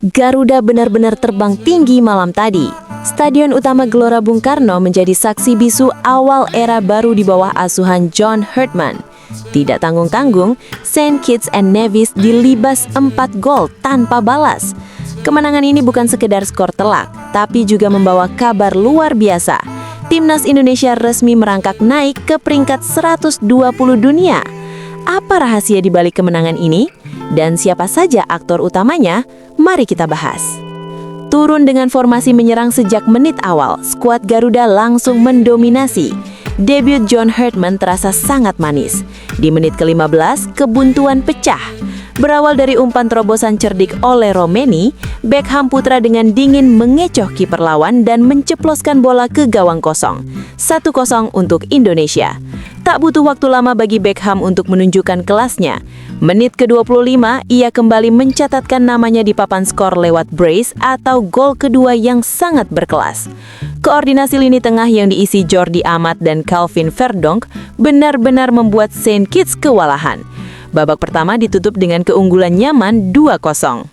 Garuda benar-benar terbang tinggi malam tadi. Stadion utama Gelora Bung Karno menjadi saksi bisu awal era baru di bawah asuhan John Herdman. Tidak tanggung-tanggung, Saint Kitts and Nevis dilibas 4 gol tanpa balas. Kemenangan ini bukan sekedar skor telak, tapi juga membawa kabar luar biasa. Timnas Indonesia resmi merangkak naik ke peringkat 120 dunia. Apa rahasia di balik kemenangan ini? Dan siapa saja aktor utamanya? Mari kita bahas. Turun dengan formasi menyerang sejak menit awal, skuad Garuda langsung mendominasi. Debut John Herdman terasa sangat manis. Di menit ke-15, kebuntuan pecah. Berawal dari umpan terobosan cerdik oleh Romeni, Beckham Putra dengan dingin mengecoh kiper lawan dan menceploskan bola ke gawang kosong. 1-0 untuk Indonesia. Tak butuh waktu lama bagi Beckham untuk menunjukkan kelasnya. Menit ke-25, ia kembali mencatatkan namanya di papan skor lewat brace atau gol kedua yang sangat berkelas. Koordinasi lini tengah yang diisi Jordi Amat dan Calvin Verdonk benar-benar membuat Saint Kitts kewalahan. Babak pertama ditutup dengan keunggulan nyaman 2-0.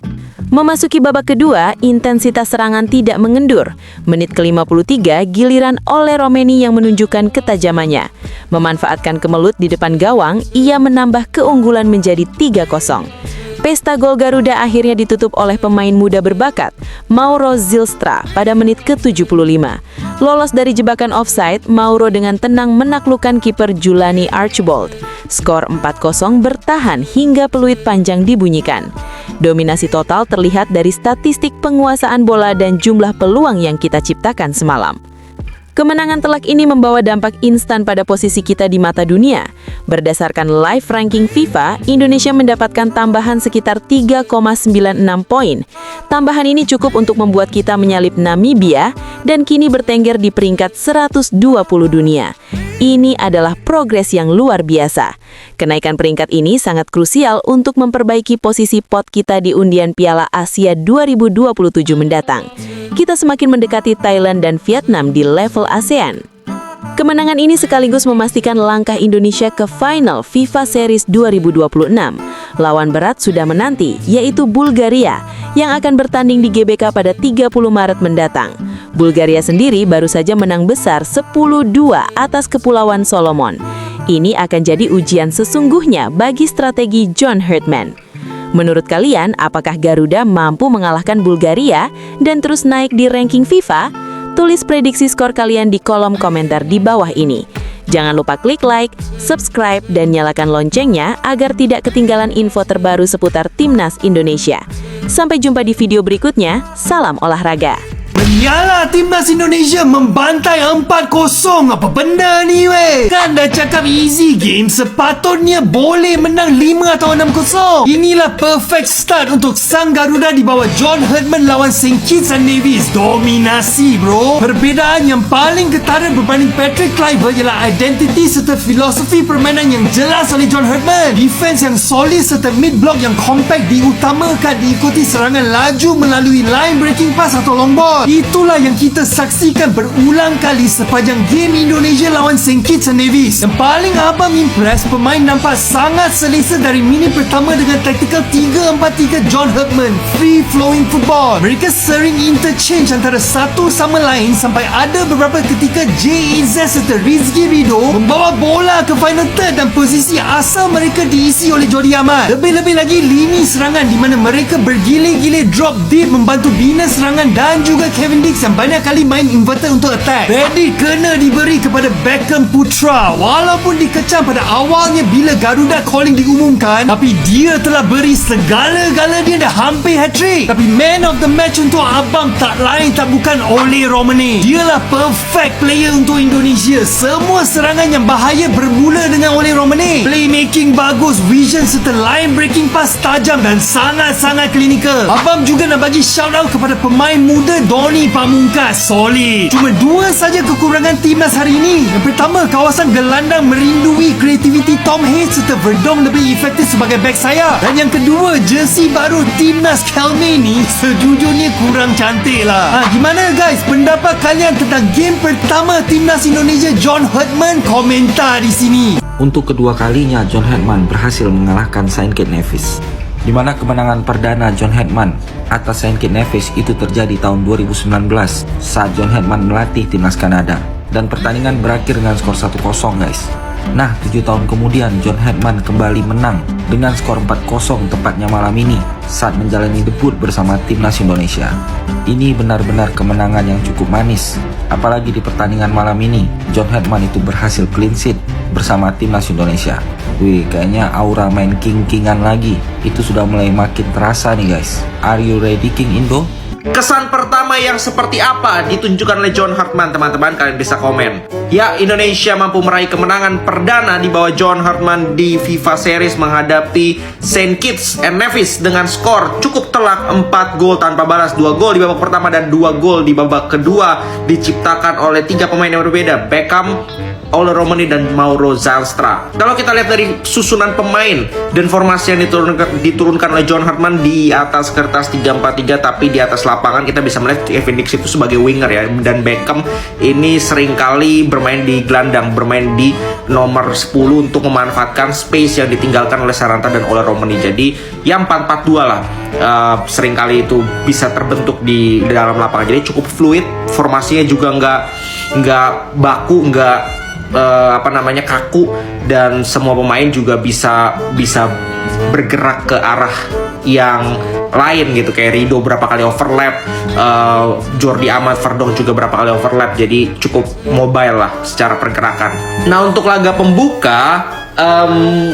Memasuki babak kedua, intensitas serangan tidak mengendur. Menit ke-53, giliran oleh Romeni yang menunjukkan ketajamannya. Memanfaatkan kemelut di depan gawang, ia menambah keunggulan menjadi 3-0. Pesta gol Garuda akhirnya ditutup oleh pemain muda berbakat, Mauro Zylstra, pada menit ke-75. Lolos dari jebakan offside, Mauro dengan tenang menaklukkan kiper Julani Archibald. Skor 4-0 bertahan hingga peluit panjang dibunyikan. Dominasi total terlihat dari statistik penguasaan bola dan jumlah peluang yang kita ciptakan semalam. Kemenangan telak ini membawa dampak instan pada posisi kita di mata dunia. Berdasarkan live ranking FIFA, Indonesia mendapatkan tambahan sekitar 3,96 poin. Tambahan ini cukup untuk membuat kita menyalip Namibia dan kini bertengger di peringkat 120 dunia. Ini adalah progres yang luar biasa. Kenaikan peringkat ini sangat krusial untuk memperbaiki posisi pot kita di undian Piala Asia 2027 mendatang. Kita semakin mendekati Thailand dan Vietnam di level ASEAN. Kemenangan ini sekaligus memastikan langkah Indonesia ke final FIFA Series 2026. Lawan berat sudah menanti, yaitu Bulgaria, yang akan bertanding di GBK pada 30 Maret mendatang. Bulgaria sendiri baru saja menang besar 10-2 atas Kepulauan Solomon. Ini akan jadi ujian sesungguhnya bagi strategi John Herdman. Menurut kalian, apakah Garuda mampu mengalahkan Bulgaria dan terus naik di ranking FIFA? Tulis prediksi skor kalian di kolom komentar di bawah ini. Jangan lupa klik like, subscribe, dan nyalakan loncengnya agar tidak ketinggalan info terbaru seputar Timnas Indonesia. Sampai jumpa di video berikutnya. Salam olahraga. Menyalah Timnas Indonesia membantai 4-0. Apa benda ni weh? Kan dah cakap easy game, sepatutnya boleh menang 5 atau 6-0. Inilah perfect start untuk sang Garuda di bawah John Herdman lawan Saint Kitts and Nevis. Dominasi bro. Perbezaan yang paling ketara berbanding Patrick Kluivert ialah identiti serta filosofi permainan yang jelas oleh John Herdman. Defense yang solid serta mid block yang compact diutamakan, diikuti serangan laju melalui line breaking pass atau long ball. Itulah yang kita saksikan berulang kali sepanjang game Indonesia lawan Saint Kitts and Nevis. Yang paling abang impress, pemain nampak sangat selesa dari minit pertama dengan taktikal 3-4-3 John Herdman. Free flowing football. Mereka sering interchange antara satu sama lain sampai ada beberapa ketika JEZ serta Rizky Ridho membawa bola ke final third dan posisi asal mereka diisi oleh Jordi Amat. Lebih-lebih lagi lini serangan di mana mereka bergilir-gilir drop deep membantu bina serangan dan juga Kevin Dix yang banyak kali main inverted untuk attack. Credit kena diberi kepada Beckham Putra. Walaupun dikecam pada awalnya bila Garuda calling diumumkan, tapi dia telah beri segala-gala dia dah hampir hat-trick. Tapi man of the match untuk abang tak lain tak bukan Ole Romeni. Dialah perfect player untuk Indonesia. Semua serangan yang bahaya bermula dengan Ole Romeni. Playmaking bagus, vision serta line breaking pass tajam dan sangat-sangat klinikal. Abang juga nak bagi shout out kepada pemain muda Donny Pamungkas. Solid. Cuma dua saja kekurangan timnas hari ini. Yang pertama, kawasan gelandang merindui kreativiti Tom Hayes serta Verdonk lebih efektif sebagai back sayap. Dan yang kedua, jersey baru timnas Kelme ni sejujurnya kurang cantik lah. Gimana guys pendapat kalian tentang game pertama timnas Indonesia John Herdman? Komentar di sini. Untuk kedua kalinya John Herdman berhasil mengalahkan Saint Kitts Nevis. di mana kemenangan perdana John Herdman atas St. Kitts Nevis itu terjadi tahun 2019 saat John Herdman melatih timnas Kanada. Dan pertandingan berakhir dengan skor 1-0 guys. Nah, 7 tahun kemudian John Herdman kembali menang dengan skor 4-0 tepatnya malam ini saat menjalani debut bersama timnas Indonesia. Ini benar-benar kemenangan yang cukup manis. Apalagi di pertandingan malam ini, John Herdman itu berhasil clean sheet bersama timnas Indonesia. Wih, kayaknya aura main king-kingan lagi. Itu sudah mulai makin terasa nih guys. Are you ready King Indo? Kesan pertama yang seperti apa ditunjukkan oleh John Herdman, teman-teman? Kalian bisa komen. Ya, Indonesia mampu meraih kemenangan perdana di bawah John Herdman di FIFA Series menghadapi St. Kitts and Nevis dengan skor cukup telak 4 gol tanpa balas. 2 gol di babak pertama dan 2 gol di babak kedua diciptakan oleh 3 pemain yang berbeda, Beckham, Ole Romani dan Mauro Zylstra. Kalau kita lihat dari susunan pemain dan formasi yang diturunkan oleh John Herdman di atas kertas 3-4-3, tapi di atas lapangan kita bisa melihat Kevin Dix itu sebagai winger ya, dan Beckham ini seringkali bermain di gelandang, bermain di nomor 10 untuk memanfaatkan space yang ditinggalkan oleh Saranta dan Ole Romani. Jadi yang 4-4-2 lah seringkali itu bisa terbentuk di dalam lapangan. Jadi cukup fluid, formasinya juga nggak baku, nggak kaku, dan semua pemain juga bisa bergerak ke arah yang lain gitu. Kayak Rido berapa kali overlap, Jordi Amat Verdonk juga berapa kali overlap, jadi cukup mobile lah secara pergerakan. Nah, untuk laga pembuka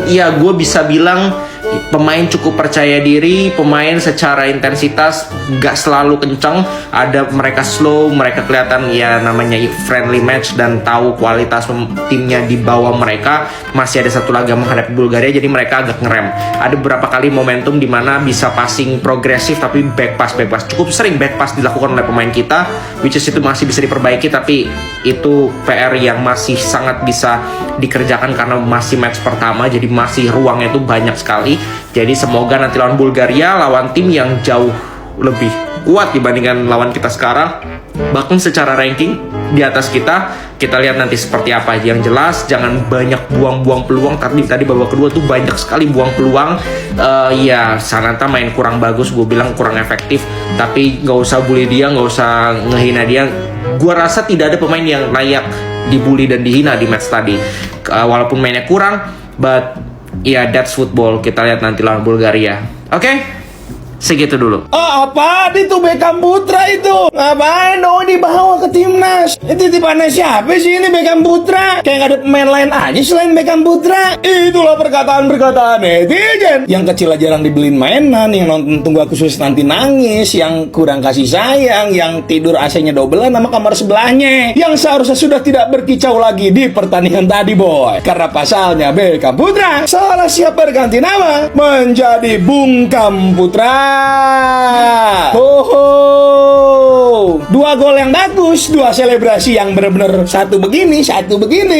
ya gue bisa bilang pemain cukup percaya diri, pemain secara intensitas gak selalu kencang, ada mereka slow, mereka kelihatan ya namanya friendly match dan tahu kualitas timnya di bawah mereka. Masih ada satu laga menghadapi Bulgaria, jadi mereka agak ngerem. Ada beberapa kali momentum di mana bisa passing progresif tapi back pass. Cukup sering back pass dilakukan oleh pemain kita, which is itu masih bisa diperbaiki, tapi itu PR yang masih sangat bisa dikerjakan karena masih match pertama, jadi masih ruangnya itu banyak sekali. Jadi semoga nanti lawan Bulgaria, lawan tim yang jauh lebih kuat dibandingkan lawan kita sekarang, bahkan secara ranking di atas kita lihat nanti seperti apa. Yang jelas jangan banyak buang-buang peluang. Tadi babak kedua tuh banyak sekali buang peluang. Ya Sananta main kurang bagus, gue bilang kurang efektif, tapi nggak usah bully dia, nggak usah ngehina dia. Gue rasa tidak ada pemain yang layak dibully dan dihina di match tadi, walaupun mainnya kurang, but yeah, that's football. Kita lihat nanti lawan Bulgaria. Oke? Segitu dulu. Apa itu Beckham Putra itu? Ngapain dong dibawa ke timnas? Titipannya siapa sih ini Beckham Putra? Kayak gak ada pemain lain aja selain Beckham Putra. Itulah perkataan-perkataan netizen. Yang kecil aja jarang dibeliin mainan, yang nonton Tunggu Aku Sukses nanti nangis, yang kurang kasih sayang, yang tidur AC-nya dobelan sama kamar sebelahnya, yang seharusnya sudah tidak berkicau lagi di pertandingan tadi boy. Karena pasalnya Beckham Putra salah siap berganti nama menjadi Bungkam Putra. Dua gol yang bagus, dua selebrasi yang benar-benar satu begini.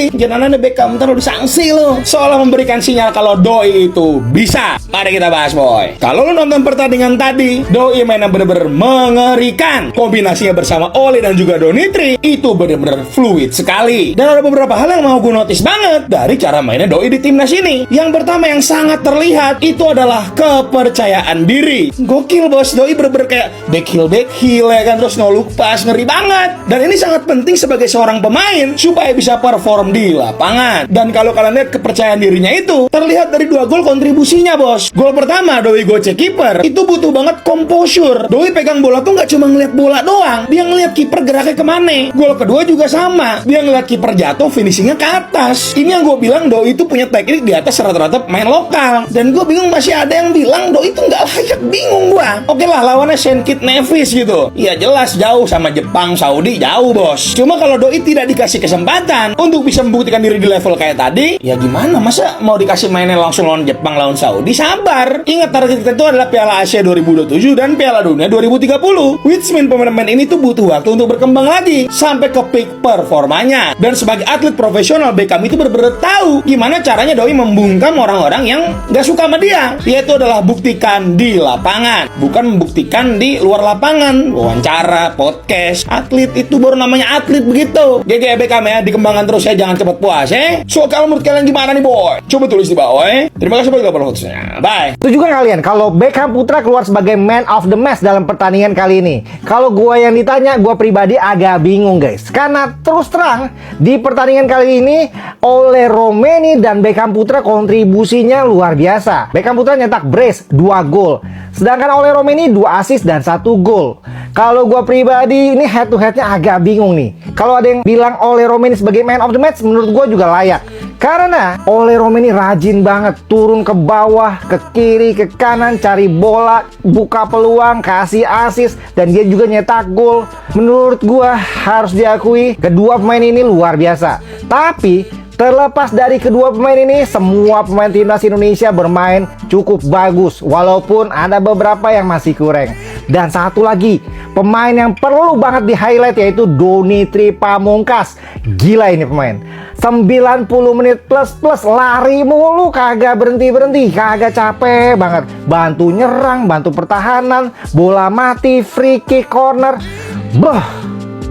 Jangan ada Beckham terus disangsi lo, seolah memberikan sinyal kalau Doi itu bisa. Mari kita bahas boy. Kalau lo nonton pertandingan tadi, Doi mainnya benar-benar mengerikan. Kombinasinya bersama Ole dan juga Donitri itu benar-benar fluid sekali. Dan ada beberapa hal yang mau gue notice banget dari cara mainnya Doi di timnas ini. Yang pertama yang sangat terlihat itu adalah kepercayaan diri. Gokil bos, Doi bener-bener kayak back heel ya kan, terus no look pass, ngeri banget. Dan ini sangat penting sebagai seorang pemain supaya bisa perform di lapangan. Dan kalau kalian lihat kepercayaan dirinya itu terlihat dari 2 gol kontribusinya bos. Gol pertama Doi gocek kiper, itu butuh banget composure. Doi pegang bola tuh nggak cuma ngeliat bola doang, dia ngeliat kiper geraknya kemana. Gol kedua juga sama, dia ngeliat kiper jatuh, finishingnya ke atas. Ini yang gue bilang Doi itu punya teknik di atas rata-rata pemain lokal. Dan gue bingung masih ada yang bilang Doi itu nggak layak. Bingung gua. Oke lah, lawannya St. Kitts Nevis gitu. Ya jelas jauh sama Jepang, Saudi jauh bos. Cuma kalau Doi tidak dikasih kesempatan untuk bisa membuktikan diri di level kayak tadi, ya gimana? Masa mau dikasih mainnya langsung lawan Jepang, lawan Saudi? Sabar. Ingat target kita itu adalah Piala Asia 2027 dan Piala Dunia 2030. Which mean pemain-pemain ini tuh butuh waktu untuk berkembang lagi sampai ke peak performanya. Dan sebagai atlet profesional, Beckham itu benar-benar tahu gimana caranya Doi membungkam orang-orang yang gak suka sama dia. Yaitu adalah buktikan di lapangan, bukan membuktikan di luar lapangan. Wawancara, podcast, atlet atlet itu baru namanya atlet begitu. GG Beckham ya, dikembangkan terus ya, jangan cepat puas ya. So kalau menurut kalian gimana nih boy? Coba tulis di bawah ya. Terima kasih banyak followersnya. Bye. Setuju kan kalian kalau Beckham Putra keluar sebagai man of the match dalam pertandingan kali ini? Kalau gua yang ditanya, gua pribadi agak bingung guys. Karena terus terang di pertandingan kali ini oleh Romeni dan Beckham Putra kontribusinya luar biasa. Beckham Putra nyetak brace 2 gol. Sedangkan oleh Romeni 2 assist dan 1 gol. Kalau gua pribadi ini head to headnya agak bingung nih. Kalau ada yang bilang oleh Romeni sebagai man of the match, menurut gua juga layak. Karena oleh Romeni rajin banget turun ke bawah, ke kiri, ke kanan, cari bola, buka peluang, kasih assist, dan dia juga nyetak gol. Menurut gua harus diakui kedua pemain ini luar biasa. Tapi terlepas dari kedua pemain ini, semua pemain timnas Indonesia bermain cukup bagus, walaupun ada beberapa yang masih kurang. Dan satu lagi, pemain yang perlu banget di highlight yaitu Donitri Pamungkas. Gila ini pemain, 90 menit plus lari mulu, kagak berhenti, kagak capek banget. Bantu nyerang, bantu pertahanan, bola mati, free kick, corner.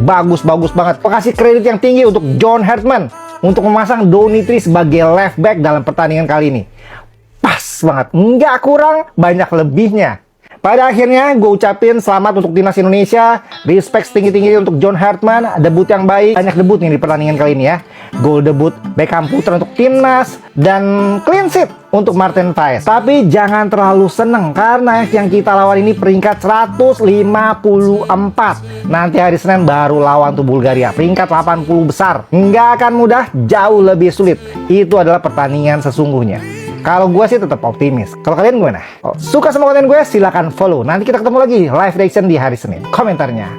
Bagus banget. Kasih kredit yang tinggi untuk John Hartman untuk memasang Donitri sebagai left back dalam pertandingan kali ini. Pas banget, nggak kurang, banyak lebihnya. Pada akhirnya gue ucapin selamat untuk timnas Indonesia, respect tinggi-tinggi untuk John Hartman, debut yang baik, banyak debut nih di pertandingan kali ini ya. Gol debut Beckham Putra untuk timnas, dan clean sheet untuk Martin Paes. Tapi jangan terlalu seneng karena yang kita lawan ini peringkat 154. Nanti hari Senin baru lawan tuh Bulgaria, peringkat 80 besar. Nggak akan mudah, jauh lebih sulit. Itu adalah pertandingan sesungguhnya. Kalau gue sih tetap optimis. Kalau kalian gimana? Suka sama konten gue? Silahkan follow. Nanti kita ketemu lagi live reaction di hari Senin. Komentarnya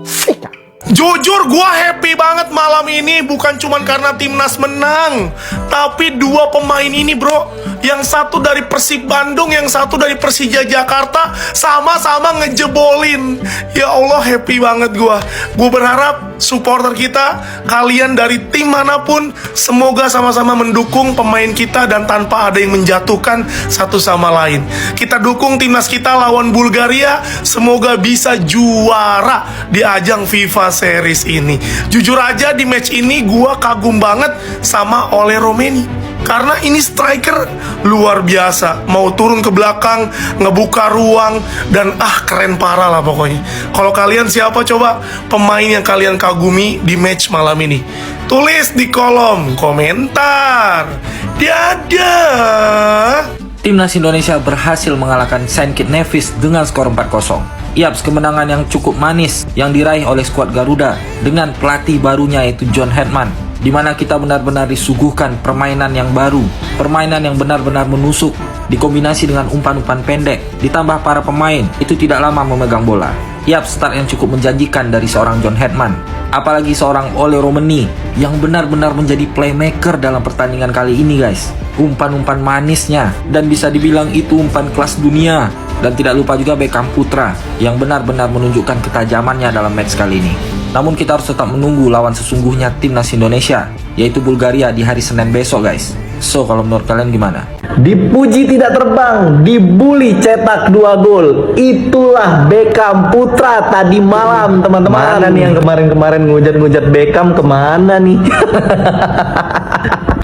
sikat. Jujur gua happy banget malam ini, bukan cuman karena timnas menang, tapi dua pemain ini bro, yang satu dari Persib Bandung, yang satu dari Persija Jakarta, sama-sama ngejebolin. Ya Allah, happy banget gua. Gua berharap supporter kita, kalian dari tim manapun, semoga sama-sama mendukung pemain kita dan tanpa ada yang menjatuhkan satu sama lain. Kita dukung timnas kita lawan Bulgaria, semoga bisa juara di ajang FIFA Series ini. Jujur aja di match ini gua kagum banget sama Ole Romeni, karena ini striker luar biasa, mau turun ke belakang, ngebuka ruang, dan keren parah lah pokoknya. Kalau kalian siapa coba pemain yang kalian kagumi di match malam ini? Tulis di kolom komentar. Dadah. Timnas Indonesia berhasil mengalahkan Saint Kitts Nevis dengan skor 4-0. Yaps, kemenangan yang cukup manis yang diraih oleh skuad Garuda dengan pelatih barunya yaitu John Hartman, di mana kita benar-benar disuguhkan permainan yang baru, permainan yang benar-benar menusuk, dikombinasi dengan umpan-umpan pendek, ditambah para pemain itu tidak lama memegang bola. Yap, start yang cukup menjanjikan dari seorang John Hartman, apalagi seorang Ole Romeni yang benar-benar menjadi playmaker dalam pertandingan kali ini guys. Umpan-umpan manisnya, dan bisa dibilang itu umpan kelas dunia. Dan tidak lupa juga Beckham Putra yang benar-benar menunjukkan ketajamannya dalam match kali ini. Namun kita harus tetap menunggu lawan sesungguhnya timnas Indonesia, yaitu Bulgaria di hari Senin besok guys. So, kalau menurut kalian gimana? Dipuji tidak terbang, dibully cetak 2 gol. Itulah Beckham Putra tadi malam, teman-teman. Mana nih yang kemarin-kemarin ngujat-ngujat Beckham, kemana nih?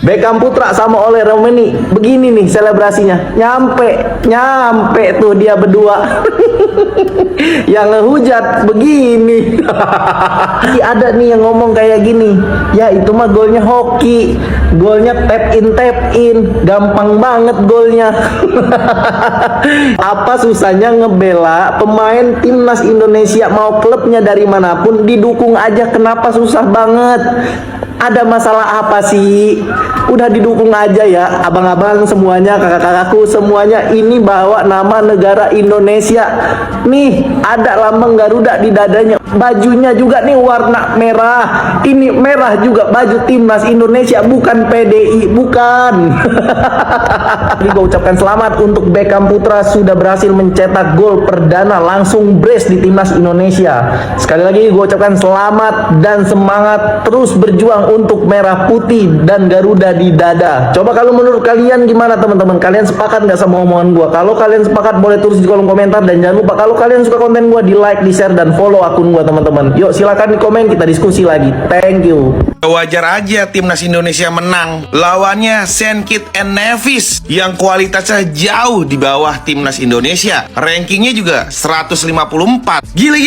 Beckham Putra sama Ole Romeni begini nih selebrasinya. Nyampe tuh dia berdua. Yang ngehujat begini. Ada nih yang ngomong kayak gini, ya itu mah golnya hoki, golnya tap in, gampang banget golnya. Apa susahnya ngebela pemain timnas Indonesia, mau klubnya dari manapun didukung aja, kenapa susah banget? Ada masalah apa sih? Udah didukung aja ya, abang-abang semuanya, kakak-kakakku semuanya, ini bawa nama negara Indonesia. Nih, ada lambang Garuda di dadanya. Bajunya juga nih warna merah. Ini merah juga baju timnas Indonesia, bukan PDI, bukan. Jadi gue ucapkan selamat untuk Beckham Putra sudah berhasil mencetak gol perdana langsung brace di timnas Indonesia. Sekali lagi gue ucapkan selamat dan semangat terus berjuang untuk merah putih dan Garuda di dada. Coba kalau menurut kalian gimana teman-teman? Kalian sepakat nggak sama omongan gua? Kalau kalian sepakat boleh tulis di kolom komentar, dan jangan lupa kalau kalian suka konten gua di like, di share, dan follow akun gua teman-teman. Yuk silakan di komen, kita diskusi lagi. Thank you. Wajar aja timnas Indonesia menang. Lawannya Saint Kitts and Nevis yang kualitasnya jauh di bawah timnas Indonesia. Rankingnya juga 154. Gila.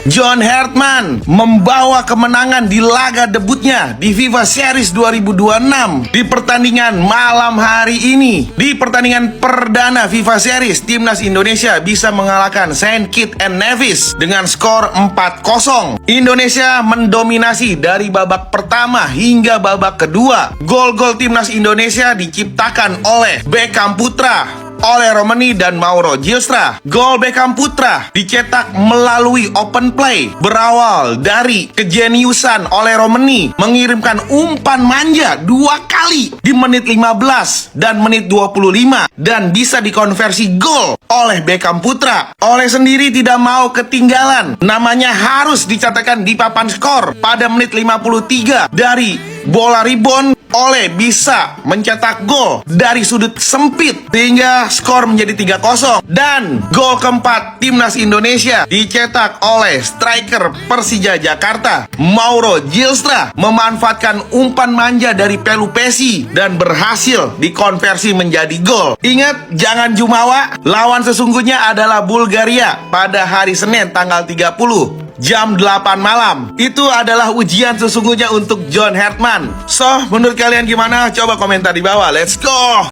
John Hartman membawa kemenangan di laga debutnya di FIFA Series 2026 di pertandingan malam hari ini. Di pertandingan perdana FIFA Series, timnas Indonesia bisa mengalahkan Saint Kitts and Nevis dengan skor 4-0. Indonesia mendominasi dari babak pertama hingga babak kedua. Gol-gol timnas Indonesia diciptakan oleh Beckham Putra, Ole Romeni, dan Mauro Gilstra. Gol Beckham Putra dicetak melalui open play, berawal dari kejeniusan Ole Romeni mengirimkan umpan manja 2 kali di menit 15 dan menit 25 dan bisa dikonversi gol oleh Beckham Putra. Ole sendiri tidak mau ketinggalan, namanya harus dicatatkan di papan skor pada menit 53 dari bola rebound. Ole bisa mencetak gol dari sudut sempit sehingga skor menjadi 3-0. Dan gol keempat timnas Indonesia dicetak oleh striker Persija Jakarta, Mauro Gilstra, memanfaatkan umpan manja dari Pelu Pesi dan berhasil dikonversi menjadi gol. Ingat, jangan jumawa, lawan sesungguhnya adalah Bulgaria pada hari Senin tanggal 30 jam 8 malam. Itu adalah ujian sesungguhnya untuk John Hartman. So, menurut kalian gimana? Coba komentar di bawah. Let's go!